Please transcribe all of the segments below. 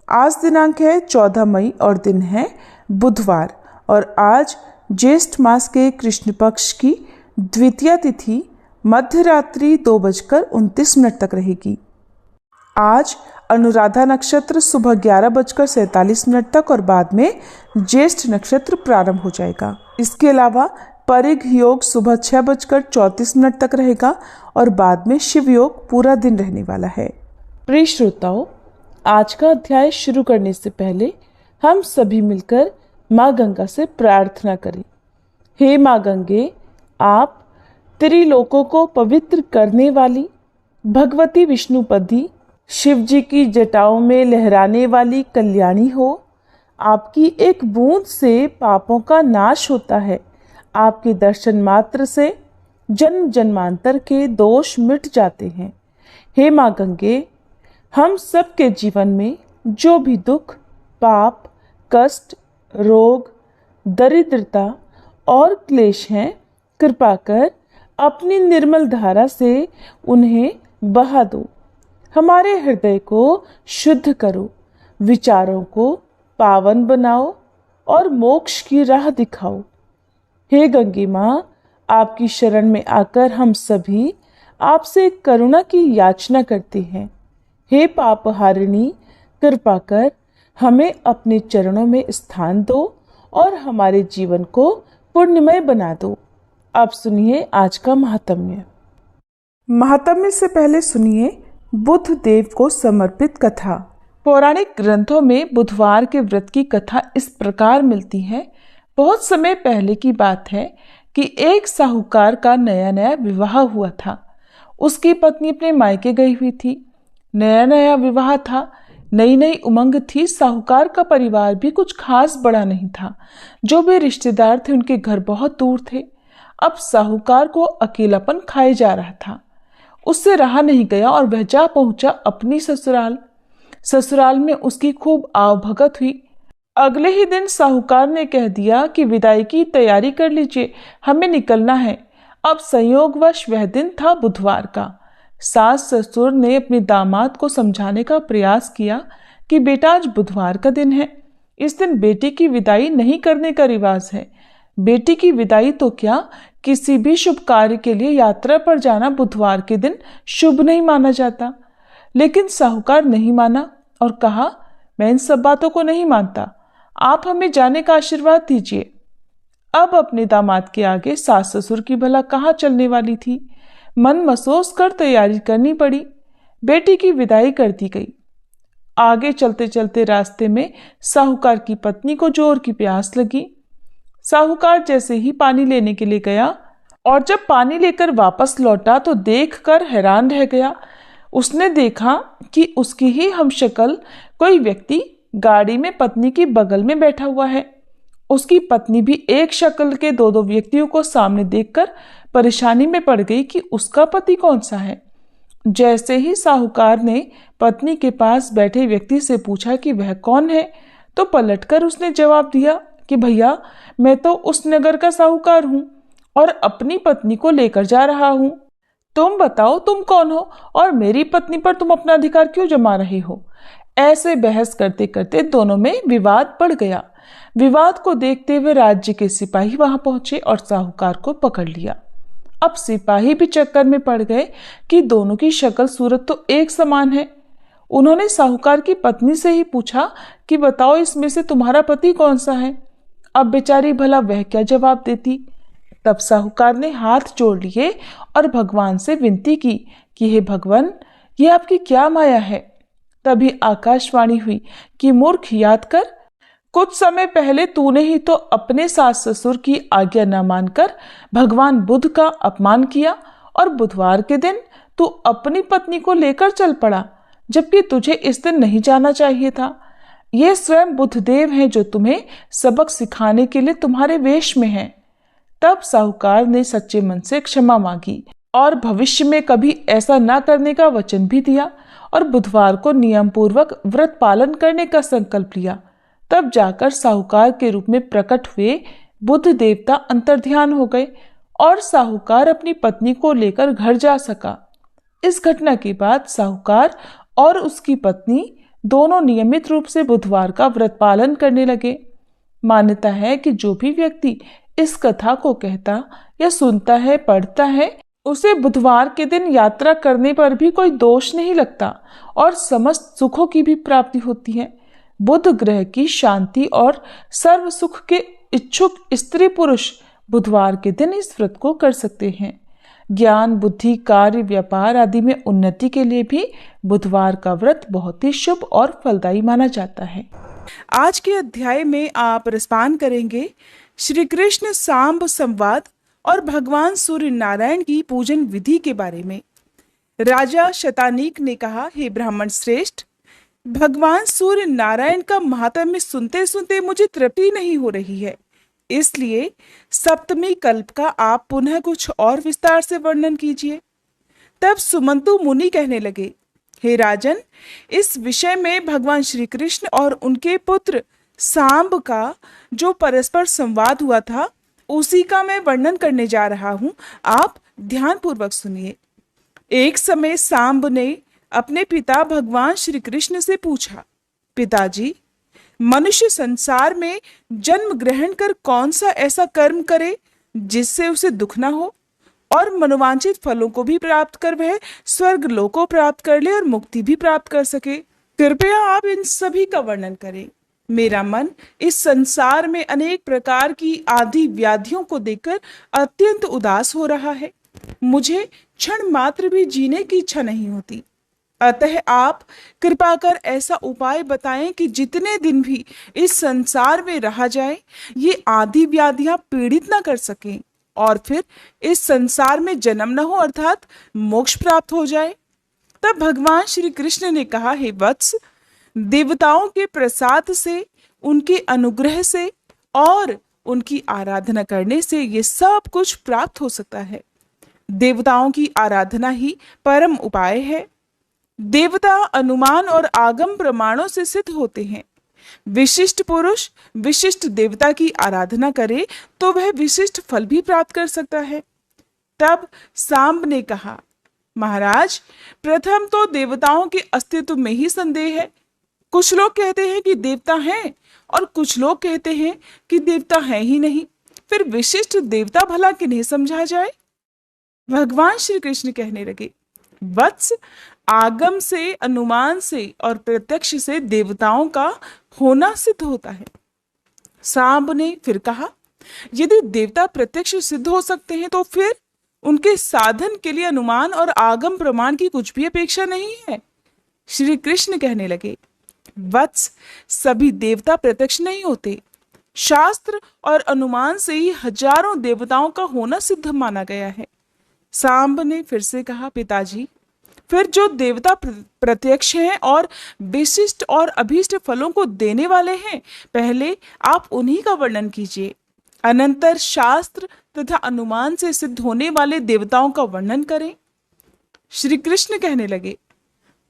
आज दिनांक है 14 मई और दिन है बुधवार और आज ज्येष्ठ मास के कृष्ण पक्ष की द्वितीया तिथि मध्य रात्रि 2:29 तक रहेगी। आज अनुराधा नक्षत्र सुबह 11:47 तक और बाद में ज्येष्ठ नक्षत्र प्रारंभ हो जाएगा। इसके अलावा परिघ योग सुबह 6:34 तक रहेगा और बाद में शिव योग पूरा दिन रहने वाला है। प्रिय श्रोताओं, आज का अध्याय शुरू करने से पहले हम सभी मिलकर माँ गंगा से प्रार्थना करें। हे माँ गंगे, आप त्रिलोकों को पवित्र करने वाली भगवती विष्णुपदी, शिव जी की जटाओं में लहराने वाली कल्याणी हो। आपकी एक बूंद से पापों का नाश होता है। आपके दर्शन मात्र से जन्म जन्मांतर के दोष मिट जाते हैं। हे माँ गंगे, हम सबके जीवन में जो भी दुख, पाप, कष्ट, रोग, दरिद्रता और क्लेश हैं, कृपा कर अपनी निर्मल धारा से उन्हें बहा दो। हमारे हृदय को शुद्ध करो, विचारों को पावन बनाओ और मोक्ष की राह दिखाओ। हे गंगे माँ, आपकी शरण में आकर हम सभी आपसे करुणा की याचना करते हैं। हे पापहारिणी, कृपा कर हमें अपने चरणों में स्थान दो और हमारे जीवन को पुण्यमय बना दो। अब सुनिए आज का महात्म्य। महात्म्य से पहले सुनिए बुध देव को समर्पित कथा। पौराणिक ग्रंथों में बुधवार के व्रत की कथा इस प्रकार मिलती है। बहुत समय पहले की बात है कि एक साहूकार का नया नया विवाह हुआ था। उसकी पत्नी अपने मायके गई हुई थी। नया नया विवाह था, नई नई उमंग थी। साहूकार का परिवार भी कुछ खास बड़ा नहीं था। जो भी रिश्तेदार थे उनके घर बहुत दूर थे। अब साहूकार को अकेलापन खाए जा रहा था। उससे रहा नहीं गया और वह जा पहुंचा अपनी ससुराल। ससुराल में उसकी खूब आवभगत हुई। अगले ही दिन साहूकार ने कह दिया कि विदाई की तैयारी कर लीजिए, हमें निकलना है। अब संयोगवश वह दिन था बुधवार का। सास ससुर ने अपने दामाद को समझाने का प्रयास किया कि बेटा आज बुधवार का दिन है, इस दिन बेटी की विदाई नहीं करने का रिवाज है। बेटी की विदाई तो क्या, किसी भी शुभ कार्य के लिए यात्रा पर जाना बुधवार के दिन शुभ नहीं माना जाता। लेकिन साहूकार नहीं माना और कहा, मैं इन सब बातों को नहीं मानता, आप हमें जाने का आशीर्वाद दीजिए। अब अपने दामाद के आगे सास ससुर की भला कहाँ चलने वाली थी। मन महसूस कर तैयारी करनी पड़ी। बेटी की विदाई कर दी गई। आगे चलते चलते रास्ते में साहूकार की पत्नी को जोर की प्यास लगी। साहूकार जैसे ही पानी लेने के लिए गया और जब पानी लेकर वापस लौटा तो देखकर हैरान रह गया। उसने देखा कि उसकी ही हमशक्ल कोई व्यक्ति गाड़ी में पत्नी की बगल में बैठा हुआ है। उसकी पत्नी भी एक शक्ल के दो व्यक्तियों को सामने देखकर परेशानी में पड़ गई कि उसका पति कौन सा है। जैसे ही साहूकार ने पत्नी के पास बैठे व्यक्ति से पूछा कि वह कौन है, तो पलटकर उसने जवाब दिया कि भैया, मैं तो उस नगर का साहूकार हूँ और अपनी पत्नी को लेकर जा रहा हूँ। तुम बताओ तुम कौन हो और मेरी पत्नी पर तुम अपना अधिकार क्यों जमा रहे हो। ऐसे बहस करते करते दोनों में विवाद बढ़ गया। विवाद को देखते हुए राज्य के सिपाही वहां पहुंचे और साहूकार को पकड़ लिया। अब सिपाही भी चक्कर में पड़ गए कि दोनों की शक्ल सूरत तो एक समान है। उन्होंने साहूकार की पत्नी से ही पूछा कि बताओ इसमें से तुम्हारा पति कौन सा है। अब बेचारी भला वह क्या जवाब देती। तब साहूकार ने हाथ जोड़ लिए और भगवान से विनती की कि हे भगवान, ये आपकी क्या माया है। तभी आकाशवाणी हुई कि मूर्ख, याद कर, कुछ समय पहले तूने ही तो अपने सास ससुर की आज्ञा न मानकर भगवान बुध का अपमान किया और बुधवार के दिन तू अपनी पत्नी को लेकर चल पड़ा, जबकि तुझे इस दिन नहीं जाना चाहिए था। ये स्वयं बुधदेव हैं जो तुम्हें सबक सिखाने के लिए तुम्हारे वेश में हैं। तब साहूकार ने सच्चे मन से क्षमा मांगी और भविष्य में कभी ऐसा न करने का वचन भी दिया और बुधवार को नियम पूर्वक व्रत पालन करने का संकल्प लिया। तब जाकर साहूकार के रूप में प्रकट हुए बुध देवता अंतर्ध्यान हो गए और साहूकार अपनी पत्नी को लेकर घर जा सका। इस घटना के बाद साहूकार और उसकी पत्नी दोनों नियमित रूप से बुधवार का व्रत पालन करने लगे। मान्यता है कि जो भी व्यक्ति इस कथा को कहता या सुनता है, पढ़ता है, उसे बुधवार के दिन यात्रा करने पर भी कोई दोष नहीं लगता और समस्त सुखों की भी प्राप्ति होती है। बुध ग्रह की शांति और सर्व सुख के इच्छुक स्त्री पुरुष बुधवार के दिन इस व्रत को कर सकते हैं। ज्ञान, बुद्धि, कार्य, व्यापार आदि में उन्नति के लिए भी बुधवार का व्रत बहुत ही शुभ और फलदायी माना जाता है। आज के अध्याय में आप रसपान करेंगे श्री कृष्ण सांब संवाद और भगवान सूर्य नारायण की पूजन विधि के बारे में। राजा शतानीक ने कहा, हे ब्राह्मण श्रेष्ठ, भगवान सूर्य नारायण का महात्म्य सुनते सुनते मुझे तृप्ति नहीं हो रही है, इसलिए सप्तमी कल्प का आप पुनः कुछ और विस्तार से वर्णन कीजिए। तब सुमंतु मुनि कहने लगे, हे राजन, इस विषय में भगवान श्री कृष्ण और उनके पुत्र सांब का जो परस्पर संवाद हुआ था, उसी का मैं वर्णन करने जा रहा हूं, आप ध्यान पूर्वक सुनिए। एक समय सांब ने अपने पिता भगवान श्री कृष्ण से पूछा, पिताजी, मनुष्य संसार में जन्म ग्रहण कर कौन सा ऐसा कर्म करे जिससे उसे दुख ना हो और मनोवांछित फलों को भी प्राप्त कर वह स्वर्ग लोको प्राप्त कर ले और मुक्ति भी प्राप्त कर सके। कृपया आप इन सभी का वर्णन करें। मेरा मन इस संसार में अनेक प्रकार की आदि व्याधियों को देखकर अत्यंत उदास हो रहा है। मुझे क्षण मात्र भी जीने की इच्छा नहीं होती। अतः आप कृपा कर ऐसा उपाय बताएं कि जितने दिन भी इस संसार में रहा जाए, ये आदि व्याधियां पीड़ित न कर सकें और फिर इस संसार में जन्म न हो, अर्थात मोक्ष प्राप्त हो जाए। तब भगवान श्री कृष्ण ने कहा, हे वत्स, देवताओं के प्रसाद से, उनके अनुग्रह से और उनकी आराधना करने से ये सब कुछ प्राप्त हो सकता है। देवताओं की आराधना ही परम उपाय है। देवता अनुमान और आगम प्रमाणों से सिद्ध होते हैं। विशिष्ट पुरुष विशिष्ट देवता की आराधना करे तो वह विशिष्ट फल भी प्राप्त कर सकता है। तब सांब ने कहा, महाराज, प्रथम तो देवताओं के अस्तित्व में ही संदेह है। कुछ लोग कहते हैं कि देवता हैं और कुछ लोग कहते हैं कि देवता है ही नहीं। फिर विशिष्ट देवता भला किन्हें समझा जाए? भगवान श्री कृष्ण कहने लगे, वत्स, आगम से, अनुमान से और प्रत्यक्ष से देवताओं का होना सिद्ध होता है। सांब ने फिर कहा, यदि देवता प्रत्यक्ष सिद्ध हो सकते हैं तो फिर उनके साधन के लिए अनुमान और आगम प्रमाण की कुछ भी अपेक्षा नहीं है। श्री कृष्ण कहने लगे, वत्स, सभी देवता प्रत्यक्ष नहीं होते। शास्त्र और अनुमान से ही हजारों देवताओं का होना सिद्ध माना गया है। सांब ने फिर से कहा, पिताजी, फिर जो देवता प्रत्यक्ष हैं और विशिष्ट और अभीष्ट फलों को देने वाले हैं, पहले आप उन्हीं का वर्णन कीजिए। अनंतर शास्त्र तथा अनुमान से सिद्ध होने वाले देवताओं का वर्णन करें। श्री कृष्ण कहने लगे,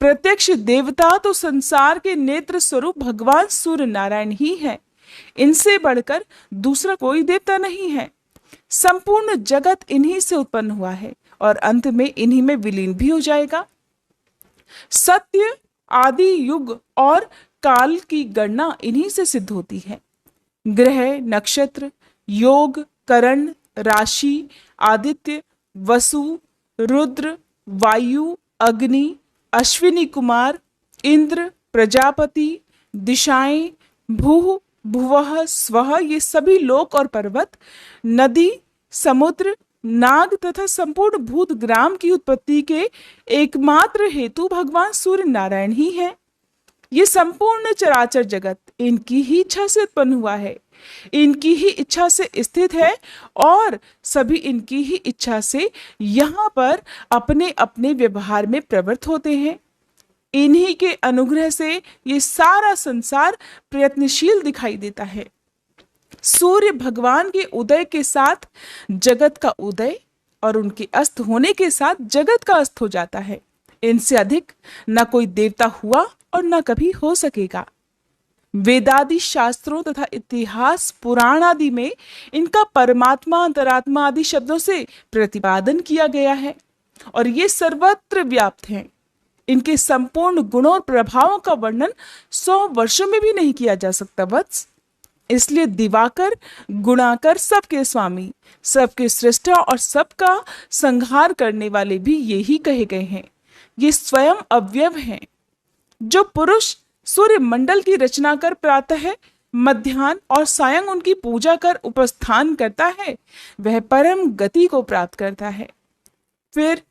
प्रत्यक्ष देवता तो संसार के नेत्र स्वरूप भगवान सूर्य नारायण ही है। इनसे बढ़कर दूसरा कोई देवता नहीं है। संपूर्ण जगत इन्हीं से उत्पन्न हुआ है और अंत में इन्हीं में विलीन भी हो जाएगा। सत्य, आदि, युग और काल की गणना इन्हीं से सिद्ध होती है। ग्रह, नक्षत्र, योग, करण, राशि, आदित्य, वसु, रुद्र, वायु, अग्नि, अश्विनी कुमार, इंद्र, प्रजापति, दिशाएं, भू, भुवः, स्वः, ये सभी लोक और पर्वत, नदी, समुद्र, नाग तथा संपूर्ण भूत ग्राम की उत्पत्ति के एकमात्र हेतु भगवान सूर्य नारायण ही है। ये संपूर्ण चराचर जगत इनकी ही इच्छा से उत्पन्न हुआ है, इनकी ही इच्छा से स्थित है और सभी इनकी ही इच्छा से यहाँ पर अपने अपने व्यवहार में प्रवृत्त होते हैं। इन्हीं के अनुग्रह से ये सारा संसार प्रयत्नशील दिखाई देता है। सूर्य भगवान के उदय के साथ जगत का उदय और उनके अस्त होने के साथ जगत का अस्त हो जाता है। इनसे अधिक न कोई देवता हुआ और न कभी हो सकेगा। वेदादि शास्त्रों तथा इतिहास पुराण आदि में इनका परमात्मा, अंतरात्मा आदि शब्दों से प्रतिपादन किया गया है और ये सर्वत्र व्याप्त हैं। इनके संपूर्ण गुणों और प्रभावों का वर्णन 100 वर्षों में भी नहीं किया जा सकता वत्स। इसलिए दिवाकर, गुणाकर, सबके स्वामी, सबके सृष्टा और सबका संहार करने वाले भी यही कहे गए हैं। ये स्वयं अव्यय हैं। जो पुरुष सूर्य मंडल की रचना कर प्रातः, मध्याह्न और सायं उनकी पूजा कर उपस्थान करता है, वह परम गति को प्राप्त करता है। फिर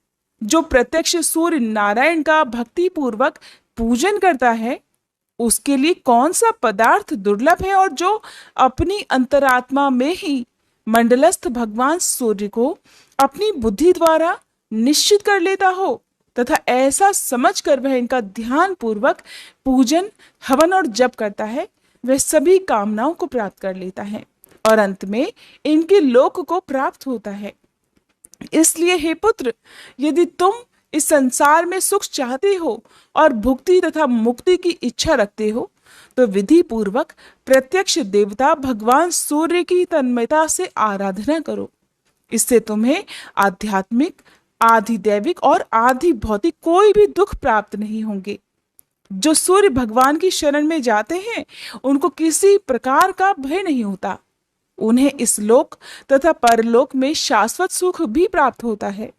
जो प्रत्यक्ष सूर्य नारायण का भक्ति पूर्वक पूजन करता है, उसके लिए कौन सा पदार्थ दुर्लभ है, और जो अपनी अंतरात्मा में ही मंडलस्थ भगवान सूर्य को अपनी बुद्धि द्वारा निश्चित कर लेता हो तथा ऐसा समझकर वह इनका ध्यान पूर्वक पूजन, हवन और जप करता है, वह सभी कामनाओं को प्राप्त कर लेता है और अंत में इनके लोक को प्राप्त होता है। इसलिए हे पुत्र, यदि तुम इस संसार में सुख चाहते हो और भुक्ति तथा मुक्ति की इच्छा रखते हो, तो विधि पूर्वक प्रत्यक्ष देवता भगवान सूर्य की तन्मयता से आराधना करो। इससे तुम्हें आध्यात्मिक, आधिदैविक और आधि भौतिक कोई भी दुख प्राप्त नहीं होंगे। जो सूर्य भगवान की शरण में जाते हैं, उनको किसी प्रकार का भय नहीं होता। उन्हें इस लोक तथा परलोक में शाश्वत सुख भी प्राप्त होता है।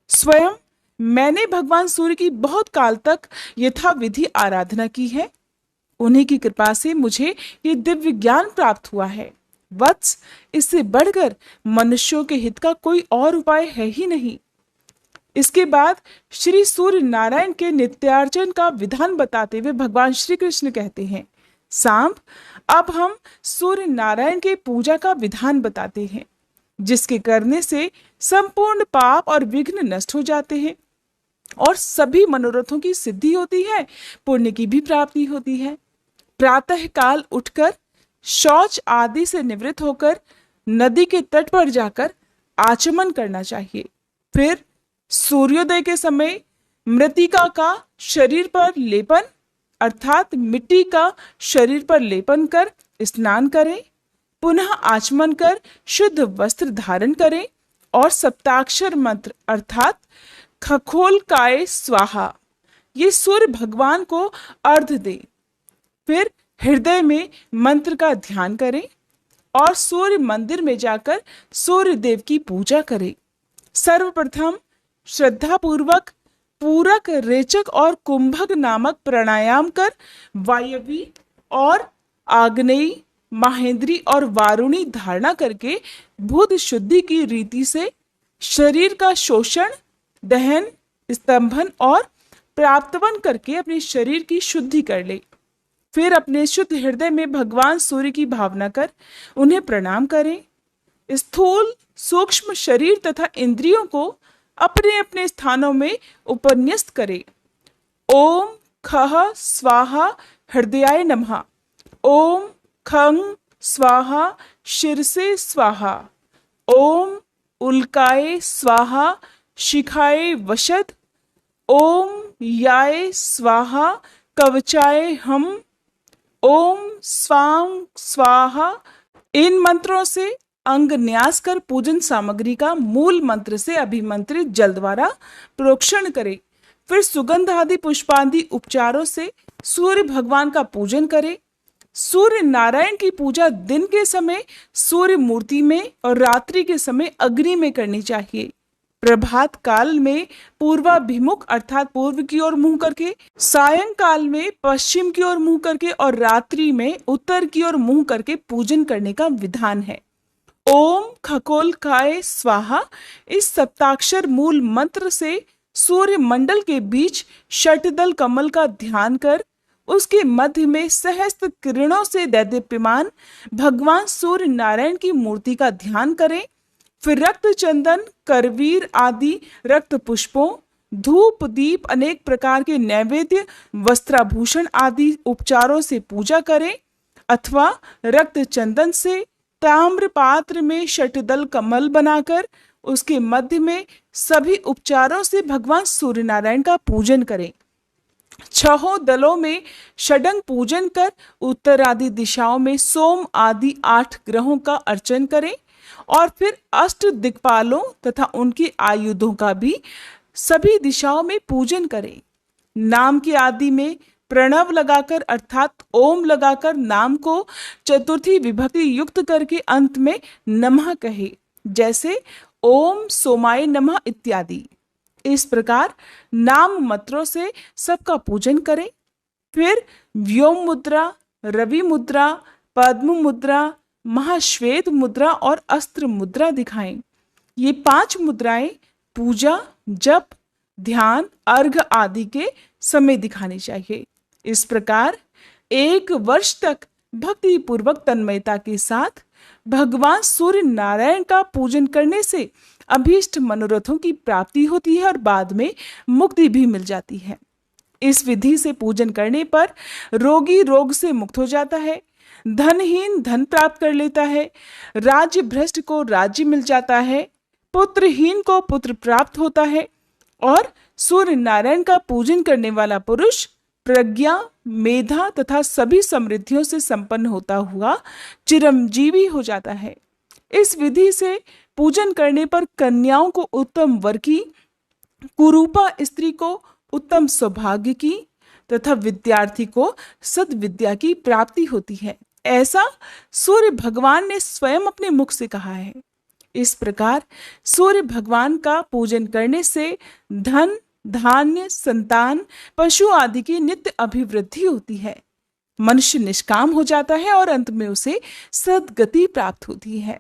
स्वयं मैंने भगवान सूर्य की बहुत काल तक यथा विधि आराधना की है। उन्हीं की कृपा से मुझे ये दिव्य ज्ञान प्राप्त हुआ है। वत्स, इससे बढ़कर मनुष्यों के हित का कोई और उपाय है ही नहीं। इसके बाद श्री सूर्य नारायण के नित्यार्चन का विधान बताते हुए भगवान श्री कृष्ण कहते हैं, सांब, अब हम सूर्य नारायण के पूजा का विधान बताते हैं, जिसके करने से संपूर्ण पाप और विघ्न नष्ट हो जाते हैं और सभी मनोरथों की सिद्धि होती है, पुण्य की भी प्राप्ति होती है। प्रातः काल उठकर शौच आदि से निवृत्त होकर नदी के तट पर जाकर आचमन करना चाहिए। फिर सूर्योदय के समय मृतिका का शरीर पर लेपन अर्थात मिट्टी का शरीर पर लेपन कर स्नान करें, पुनः आचमन कर शुद्ध वस्त्र धारण करें और सप्ताक्षर मंत्र अर्थात खखोलकाय स्वाहा ये सूर्य भगवान को अर्घ दें। फिर हृदय में मंत्र का ध्यान करें और सूर्य मंदिर में जाकर सूर्य देव की पूजा करें। सर्वप्रथम श्रद्धा पूर्वक पूरक, रेचक और कुंभक नामक प्राणायाम कर वायवी और आग्नेयी, महेंद्री और वारुणी धारणा करके बुध शुद्धि की रीति से शरीर का शोषण, दहन, स्तंभन और प्राप्तवन करके अपने शरीर की शुद्धि कर ले। फिर अपने शुद्ध हृदय में भगवान सूर्य की भावना कर उन्हें प्रणाम करें। स्थूल सूक्ष्म शरीर तथा इंद्रियों को अपने अपने स्थानों में उपन्यस्त करें। ओम खः स्वाहा हृदयाय नमः, ओम खं स्वाहा शिरसे स्वाहा, ओम उल्काय स्वाहा शिखाय वशद, ओम याय स्वाहा कवचाय हम, ओम स्वां स्वाहा। इन मंत्रों से अंग न्यास कर पूजन सामग्री का मूल मंत्र से अभिमंत्रित जल द्वारा प्रोक्षण करें। फिर सुगंध आदि पुष्पादि उपचारों से सूर्य भगवान का पूजन करें। सूर्य नारायण की पूजा दिन के समय सूर्य मूर्ति में और रात्रि के समय अग्नि में करनी चाहिए। प्रभात काल में पूर्वाभिमुख अर्थात पूर्व की ओर मुंह करके, सायंकाल में पश्चिम की ओर मुंह करके और रात्रि में उत्तर की ओर मुंह करके पूजन करने का विधान है। ओम खकोलकाय स्वाहा इस सप्ताक्षर मूल मंत्र से सूर्य मंडल के बीच षटदल कमल का ध्यान कर उसके मध्य में सहस्त्र किरणों से दैदीप्यमान भगवान सूर्य नारायण की मूर्ति का ध्यान करें। फिर रक्त चंदन, करवीर आदि रक्त पुष्पों, धूप दीप अनेक प्रकार के नैवेद्य, वस्त्राभूषण आदि उपचारों से पूजा करें अथवा रक्त चंदन से ताम्र पात्र में षटदल कमल बनाकर उसके मध्य में सभी उपचारों से भगवान सूर्य नारायण का पूजन करें। छहों दलों में षडंग पूजन कर उत्तर आदि दिशाओं में सोम आदि 8 ग्रहों का अर्चन करें और फिर अष्ट दिक्पालों तथा उनके आयुधों का भी सभी दिशाओं में पूजन करें। नाम के आदि में प्रणव लगाकर अर्थात ओम लगाकर नाम को चतुर्थी विभक्ति युक्त करके अंत में नमः कहे, जैसे ओम सोमाय नमः इत्यादि। इस प्रकार नाम मंत्रों से सबका पूजन करें। फिर व्योम मुद्रा, रवि मुद्रा, पद्म मुद्रा, महाश्वेत मुद्रा और अस्त्र मुद्रा दिखाएं। ये 5 मुद्राएं पूजा, जप, ध्यान, अर्घ आदि के समय दिखानी चाहिए। इस प्रकार 1 वर्ष तक भक्ति पूर्वक तन्मयता के साथ भगवान सूर्य नारायण का पूजन करने से अभीष्ट मनोरथों की प्राप्ति होती है और बाद में मुक्ति भी मिल जाती है। इस विधि से पूजन करने पर रोगी रोग से मुक्त हो जाता है, धनहीन धन प्राप्त कर लेता है, राज्य भ्रष्ट को राज्य मिल जाता है, पुत्रहीन को पुत्र प्राप्त होता है और सूर्य नारायण का पूजन करने वाला पुरुष प्रज्ञा, मेधा तथा सभी समृद्धियों से संपन्न होता हुआ चिरंजीवी हो जाता है। इस विधि से पूजन करने पर कन्याओं को उत्तम वर की, कुरूपा स्त्री को उत्तम सौभाग्य की तथा विद्यार्थी को सद्विद्या की प्राप्ति होती है। ऐसा सूर्य भगवान ने स्वयं अपने मुख से कहा है। इस प्रकार सूर्य भगवान का पूजन करने से धन, धान्य, संतान, पशु आदि की नित्य अभिवृद्धि होती है। मनुष्य निष्काम हो जाता है और अंत में उसे सद्गति प्राप्त होती है।